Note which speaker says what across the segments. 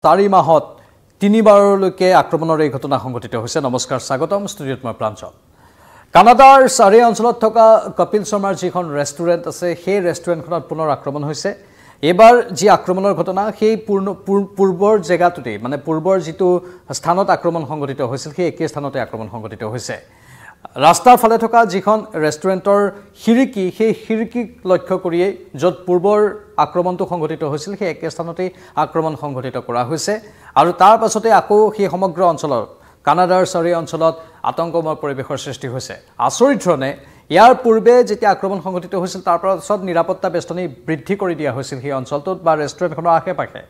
Speaker 1: 4 মাহত 3বাৰলৈকে আক্ৰমণৰ এই ঘটনা সংঘটিত হৈছে। নমস্কাৰ, স্বাগতম ষ্টুডিঅ'ত মই প্ৰাঞ্জল। কানাডাৰ চাৰি অঞ্চলত থকা কপিল শৰ্মাৰ যিখন ৰেষ্টুৰেণ্ট আছে সেই ৰেষ্টুৰেণ্টখনত পুনৰ আক্ৰমণ হৈছে। এবাৰ যি আক্ৰমণৰ ঘটনা সেই পূৰ্বৰ জেগাটোতে মানে পূৰ্বৰ যিটো স্থানত আক্ৰমণ সংঘটিত হৈছিল সেই একে স্থানতে আক্ৰমণ সংঘটিত হৈছে। ৰাস্তাৰ ফালে থকা যিখন ৰেষ্টুৰেণ্টৰ খিৰিকী সেই খিৰিকীক লক্ষ্য কৰিয়েই য'ত পূৰ্বৰ আক্ৰমণটো সংঘটিত হৈছিল সেই একে স্থানতেই আক্ৰমণ সংঘটিত কৰা হৈছে আৰু তাৰ পাছতে আকৌ সেই সমগ্ৰ অঞ্চলত কানাডাৰ চাৰি অঞ্চলত আতংকময় পৰিৱেশৰ সৃষ্টি হৈছে। আচৰিত ধৰণে ইয়াৰ পূৰ্বে যেতিয়া আক্ৰমণ সংঘটিত হৈছিল তাৰ পাছত নিৰাপত্তা বেষ্টনী বৃদ্ধি কৰি দিয়া হৈছিল সেই অঞ্চলটোত বা ৰেষ্টুৰেণ্টখনৰ আশে-পাশে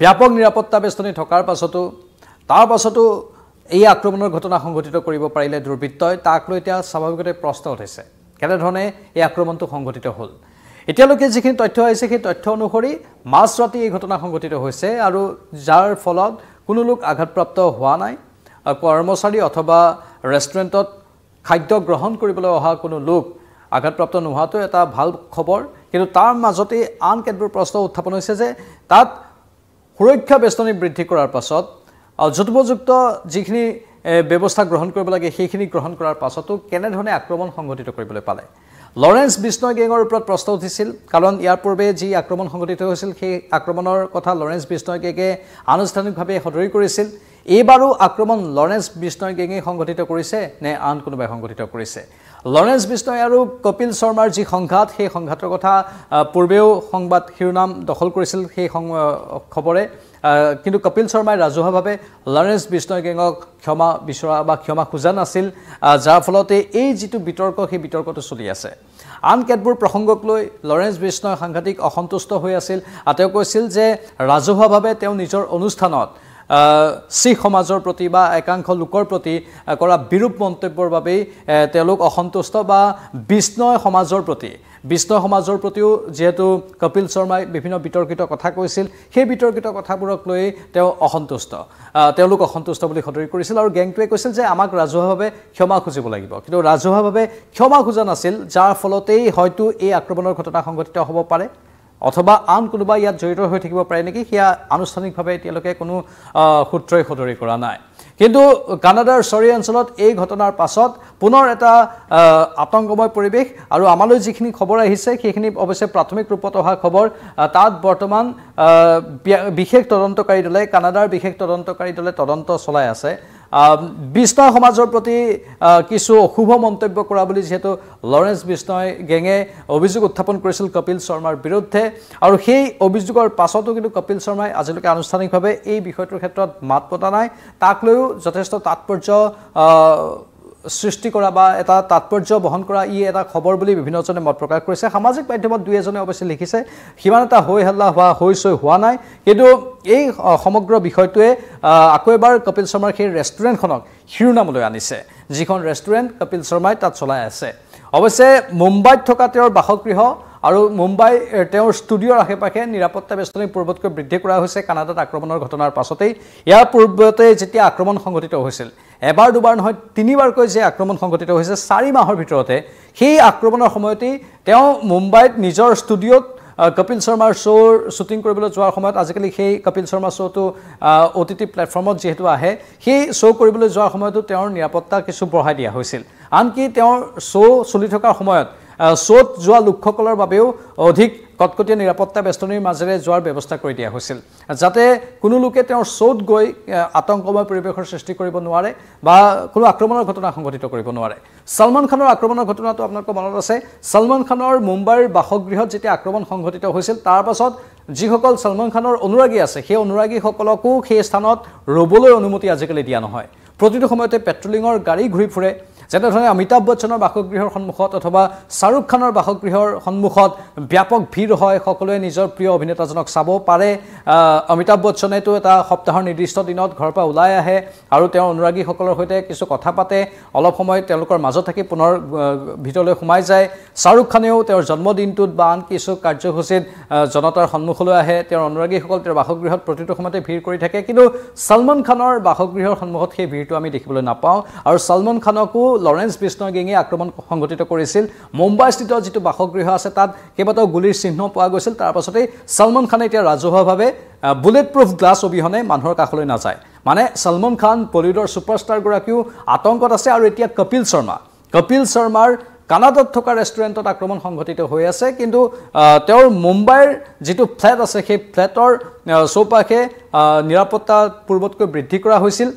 Speaker 1: ব্যাপক নিৰাপত্তা বেষ্টনী থকাৰ পাছতো এই আক্ৰমণৰ ঘটনা সংঘটিত কৰিব পাৰিলে দুৰ্বৃত্তই, তাক লৈ এতিয়া স্বাভাৱিকতে প্ৰশ্ন উঠিছে কেনেধৰণে এই আক্ৰমণটো সংঘটিত হ'ল। এতিয়ালৈকে যিখিনি তথ্য আহিছে সেই তথ্য অনুসৰি মাজৰাতি এই ঘটনা সংঘটিত হৈছে আৰু যাৰ ফলত কোনো লোক আঘাতপ্ৰাপ্ত হোৱা নাই। কৰ্মচাৰী অথবা ৰেষ্টুৰেণ্টত খাদ্য গ্ৰহণ কৰিবলৈ অহা কোনো লোক আঘাতপ্ৰাপ্ত নোহোৱাটো এটা ভাল খবৰ, কিন্তু তাৰ মাজতে আন কেতবোৰ প্ৰশ্ন উত্থাপন হৈছে যে তাত সুৰক্ষা বেষ্টনী বৃদ্ধি কৰাৰ পাছত যথোপযুক্ত যিখিনি ব্যৱস্থা গ্ৰহণ কৰিব লাগে সেইখিনি গ্ৰহণ কৰাৰ পাছতো কেনেধৰণে আক্ৰমণ সংঘটিত কৰিবলৈ পালে। লৰেন্স বিষ্ণয় গেঙৰ ওপৰত প্ৰশ্ন উঠিছিল, কাৰণ ইয়াৰ পূৰ্বে যি আক্ৰমণ সংঘটিত হৈছিল সেই আক্ৰমণৰ কথা লৰেন্স বিষ্ণয় গেঙে আনুষ্ঠানিকভাৱে সদৰি কৰিছিল। এইবাৰো আক্ৰমণ লৰেন্স বিষ্ণয় গেঙে সংঘটিত কৰিছে নে আন কোনোবাই সংঘটিত কৰিছে? লৰেন্স বিষ্ণয় আৰু কপিল শৰ্মাৰ যি সংঘাত সেই সংঘাতৰ কথা পূৰ্বেও সংবাদ শিৰোনাম দখল কৰিছিল সেই খবৰে, কিন্তু কপিল শৰ্মাই ৰাজহুৱাভাৱে লৰেন্স বিষ্ণয় গেঙক ক্ষমা বিচৰা বা ক্ষমা খোজা নাছিল, যাৰ ফলতে এই যিটো বিতৰ্ক সেই বিতৰ্কটো চলি আছে। আন কেতবোৰ প্ৰসংগক লৈ লৰেন্স বিষ্ণয় সাংঘাতিক অসন্তুষ্ট হৈ আছিল। তেওঁ কৈছিল যে ৰাজহুৱাভাৱে তেওঁ নিজৰ অনুষ্ঠানত শিখ সমাজৰ প্ৰতি বা একাংশ লোকৰ প্ৰতি কৰা বিৰূপ মন্তব্যৰ বাবেই তেওঁলোক অসন্তুষ্ট বা বিষ্ণয় সমাজৰ প্ৰতিও যিহেতু কপিল শৰ্মাই বিভিন্ন বিতৰ্কিত কথা কৈছিল সেই বিতৰ্কিত কথাবোৰক লৈ তেওঁ অসন্তুষ্ট, তেওঁলোক অসন্তুষ্ট বুলি সদৰি কৰিছিল আৰু গেংটোৱে কৈছিল যে আমাক ৰাজহুৱাভাৱে ক্ষমা খুজিব লাগিব, কিন্তু ৰাজহুৱাভাৱে ক্ষমা খোজা নাছিল, যাৰ ফলতেই হয়তো এই আক্ৰমণৰ ঘটনা সংঘটিত হ'ব পাৰে অথবা আন কোনোবা ইয়াত জড়িত হৈ থাকিব পাৰে নেকি সেয়া আনুষ্ঠানিকভাৱে এতিয়ালৈকে কোনো সূত্ৰই সদৰি কৰা নাই। কিন্তু কানাডাৰ চাৰি অঞ্চলত এই ঘটনাৰ পাছত পুনৰ এটা আতংকময় পৰিৱেশ আৰু আমালৈ যিখিনি খবৰ আহিছে সেইখিনি অৱশ্যে প্ৰাথমিক ৰূপত অহা খবৰ। তাত বৰ্তমান বিশেষ তদন্তকাৰী দলে কানাডাৰ বিশেষ তদন্তকাৰী দলে তদন্ত চলাই আছে। বিষ্ণয় সমাজৰ প্ৰতি কিছু অশুভ মন্তব্য কৰা বুলি যিহেতু লৰেন্স বিষ্ণয় গেঙে অভিযোগ উত্থাপন কৰিছিল কপিল শৰ্মাৰ বিৰুদ্ধে, আৰু সেই অভিযোগৰ পাছতো কিন্তু কপিল শৰ্মাই আজিলৈকে আনুষ্ঠানিকভাৱে এই বিষয়টোৰ ক্ষেত্ৰত মাত পতা নাই। তাক লৈও যথেষ্ট তাৎপৰ্য সৃষ্টি কৰা বা এটা তাৎপৰ্য বহন কৰা ই এটা খবৰ বুলি বিভিন্নজনে মত প্ৰকাশ কৰিছে। সামাজিক মাধ্যমত দুই এজনে অৱশ্যে লিখিছে, সিমান এটা হৈ হাল্লা হোৱা নাই, কিন্তু এই সমগ্ৰ বিষয়টোৱে আকৌ এবাৰ কপিল শৰ্মাৰ সেই ৰেষ্টুৰেণ্টখনক শিৰোনামলৈ আনিছে, যিখন ৰেষ্টুৰেণ্ট কপিল শৰ্মাই তাত চলাই আছে। অৱশ্যে মুম্বাইত থকা তেওঁৰ বাসগৃহ আৰু মুম্বাই তেওঁৰ ষ্টুডিঅ'ৰ আশে-পাশে নিৰাপত্তা বেষ্টনী পূৰ্বতকৈ বৃদ্ধি কৰা হৈছে কানাডাত আক্ৰমণৰ ঘটনাৰ পাছতেই। ইয়াৰ পূৰ্বতে যেতিয়া আক্ৰমণ সংঘটিত হৈছিল, এবাৰ দুবাৰ নহয় 3বাৰকৈ যে আক্ৰমণ সংঘটিত হৈছে 4 মাহৰ ভিতৰতে, সেই আক্ৰমণৰ সময়তেই তেওঁ মুম্বাইত নিজৰ ষ্টুডিঅ'ত কপিল শৰ্মাৰ শ্ব'ৰ শ্বুটিং কৰিবলৈ যোৱাৰ সময়ত আজিকালি সেই কপিল শৰ্মা শ্ব'টো OTT প্লেটফৰ্মত যিহেতু আহে, সেই শ্ব' কৰিবলৈ যোৱাৰ সময়তো তেওঁৰ নিৰাপত্তা কিছু বঢ়াই দিয়া হৈছিল। আনকি তেওঁৰ শ্ব' চলি থকাৰ সময়ত শ্ব'ত যোৱা লোকসকলৰ বাবেও অধিক কটকটীয়া নিৰাপত্তা বেষ্টনীৰ মাজেৰে যোৱাৰ ব্যৱস্থা কৰি দিয়া হৈছিল, যাতে কোনো লোকে তেওঁৰ শ্ব'ত গৈ আতংকময় পৰিৱেশৰ সৃষ্টি কৰিব নোৱাৰে বা কোনো আক্ৰমণৰ ঘটনা সংঘটিত কৰিব নোৱাৰে। সলমান খানৰ আক্ৰমণৰ ঘটনাটো আপোনালোকৰ মনত আছে। সলমান খানৰ মুম্বাইৰ বাসগৃহত যেতিয়া আক্ৰমণ সংঘটিত হৈছিল তাৰ পাছত যিসকল সলমান খানৰ অনুৰাগী আছে সেই অনুৰাগীসকলকো সেই স্থানত ৰ'বলৈ অনুমতি আজিকালি দিয়া নহয়। প্ৰতিটো সময়তে পেট্ৰলিঙৰ গাড়ী ঘূৰি ফুৰে, যেনেধৰণে অমিতাভ বচ্চনৰ বাসগৃহৰ সন্মুখত অথবা শ্বাহৰুখ খানৰ বাসগৃহৰ সন্মুখত ব্যাপক ভিৰ হয়, সকলোৱে নিজৰ প্ৰিয় অভিনেতাজনক চাব পাৰে। অমিতাভ বচ্চনেতো এটা সপ্তাহৰ নিৰ্দিষ্ট দিনত ঘৰৰ পৰা ওলাই আহে আৰু তেওঁৰ অনুৰাগীসকলৰ সৈতে কিছু কথা পাতে, অলপ সময় তেওঁলোকৰ মাজত থাকি পুনৰ ভিতৰলৈ সোমাই যায়। শ্বাহৰুখ খানেও তেওঁৰ জন্মদিনটোত বা আন কিছু কাৰ্যসূচীত জনতাৰ সন্মুখলৈ আহে, তেওঁৰ অনুৰাগীসকল তেওঁৰ বাসগৃহত প্ৰতিটো সময়তে ভিৰ কৰি থাকে, কিন্তু সলমান খানৰ বাসগৃহৰ সন্মুখত সেই ভিৰ ভিৰটো আমি দেখিবলৈ নাপাওঁ আৰু সলমান খানকো লৰেন্স বিষ্ণয় গেঙে আক্ৰমণ সংঘটিত কৰিছিল মুম্বাইস্থিত যিটো বাসগৃহ আছে তাত কেইবাটাও গুলিৰ চিহ্ন পোৱা গৈছিল তাৰ পাছতেই সলমান খানে এতিয়া ৰাজহুৱাভাৱে বুলেট প্ৰুফ গ্লাছ অবিহনে মানুহৰ কাষলৈ নাযায় মানে সলমান খান বলিউডৰ ছুপাৰষ্টাৰ গৰাকীও আতংকত আছে আৰু এতিয়া কপিল শৰ্মাৰ কানাডাত থকা ৰেষ্টুৰেণ্টত আক্ৰমণ সংঘটিত হৈ আছে কিন্তু তেওঁৰ মুম্বাইৰ যিটো ফ্লেট আছে সেই ফ্লেটৰ চৌপাশে নিৰাপত্তা পূৰ্বতকৈ বৃদ্ধি কৰা হৈছিল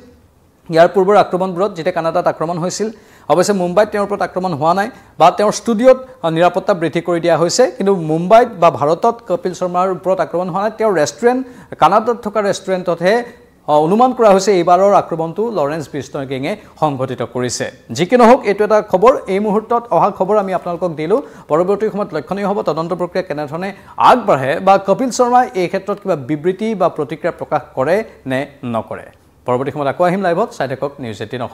Speaker 1: ইয়াৰ পূৰ্বৰ আক্ৰমণবোৰত যেতিয়া কানাডাত আক্ৰমণ হৈছিল অৱশ্যে মুম্বাইত তেওঁৰ ওপৰত আক্ৰমণ হোৱা নাই বা তেওঁৰ ষ্টুডিঅ'ত নিৰাপত্তা বৃদ্ধি কৰি দিয়া হৈছে কিন্তু মুম্বাইত বা ভাৰতত কপিল শৰ্মাৰ ওপৰত আক্ৰমণ হোৱা নাই তেওঁৰ ৰেষ্টুৰেণ্ট কানাডাত থকা ৰেষ্টুৰেণ্টতহে অনুমান কৰা হৈছে এইবাৰৰ আক্ৰমণটো লৰেন্স বিষ্ণয় গেঙে সংঘটিত কৰিছে যি কি নহওক এইটো এটা খবৰ এই মুহূৰ্তত অহা খবৰ আমি আপোনালোকক দিলোঁ পৰৱৰ্তী সময়ত লক্ষণীয় হ'ব তদন্ত প্ৰক্ৰিয়া কেনেধৰণে আগবাঢ়ে বা কপিল শৰ্মাই এই ক্ষেত্ৰত কিবা বিবৃতি বা প্ৰতিক্ৰিয়া প্ৰকাশ কৰে নে নকৰে পৰৱৰ্তী সময়ত আকৌ আহিম লাইভত চাই থাকক নিউজ 18 অসম